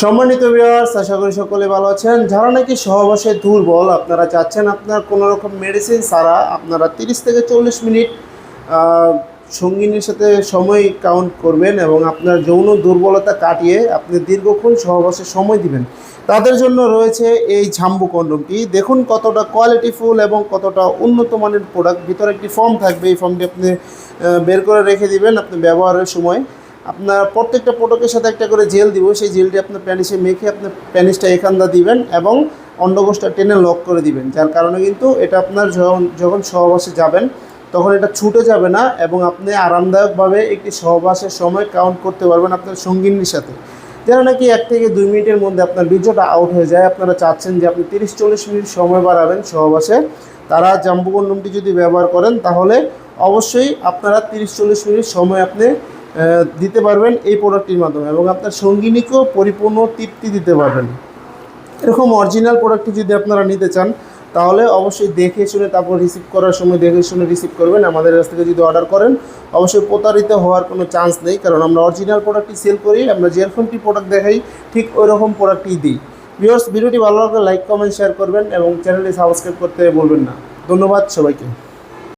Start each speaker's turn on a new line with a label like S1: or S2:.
S1: সম্মানিত ভিউয়ার্স, আশা করি সকলে ভালো আছেন। যারা নাকি সহবাসে দুর্বল, আপনারা চাচ্ছেন আপনার কোনো রকম মেডিসিন ছাড়া আপনারা 30 থেকে 40 মিনিট সঙ্গিনীর সাথে সময় কাউন্ট করবেন এবং আপনার যৌন দুর্বলতা কাটিয়ে আপনি দীর্ঘক্ষণ সহবাসে সময় দিবেন, তাদের জন্য রয়েছে এই ঝাম্বু কন্ডমটি। দেখুন কতটা কোয়ালিটিফুল এবং কতটা উন্নত মানের প্রোডাক্ট। ভিতরে একটি ফর্ম থাকবে, এই ফর্মটি আপনি বের করে রেখে দিবেন। আপনি ব্যবহারের সময় আপনার প্রত্যেকটা প্রোডাক্টের সাথে একটা করে জেল দিব, সেই জেলটি আপনার প্যানিসে মেখে আপনার প্যানিসটা এখানটা দিবেন এবং অন্ডকোষটা টেনে লক করে দিবেন। যার কারণে কিন্তু এটা আপনার যখন সহবাসে যাবেন তখন এটা ছুটে যাবে না এবং আপনি আরামদায়কভাবে একটি সহবাসের সময় কাউন্ট করতে পারবেন আপনার সঙ্গিনীর সাথে। যারা নাকি 1 থেকে 2 মিনিটের মধ্যে আপনার বীর্যটা আউট হয়ে যায়, আপনারা চাচ্ছেন যে আপনি 30-40 মিনিট সময় বাড়াবেন সহবাসে, তারা ঝাম্বু কন্ডমটি যদি ব্যবহার করেন তাহলে অবশ্যই আপনারা 30-40 মিনিট সময় আপনি দিতে পারবেন এই প্রোডাক্টটির মাধ্যমে এবং আপনার সঙ্গিনীকেও পরিপূর্ণ তৃপ্তি দিতে পারবেন। এরকম অরিজিনাল প্রোডাক্টটি যদি আপনারা নিতে চান তাহলে অবশ্যই দেখে শুনে তারপর রিসিভ করার সময় দেখে শুনে রিসিভ করবেন। আমাদের কাছ থেকে যদি অর্ডার করেন অবশ্যই প্রতারিত হওয়ার কোনো চান্স নেই, কারণ আমরা অরিজিনাল প্রোডাক্টটি সেল করি। আমরা যেরকমটি প্রোডাক্ট দেখাই ঠিক ওই রকম প্রোডাক্টই দিই। ভিউয়ার্স, ভিডিওটি ভালো লাগলে লাইক, কমেন্ট, শেয়ার করবেন এবং চ্যানেলটি সাবস্ক্রাইব করতে বলবেন না। ধন্যবাদ সবাইকে।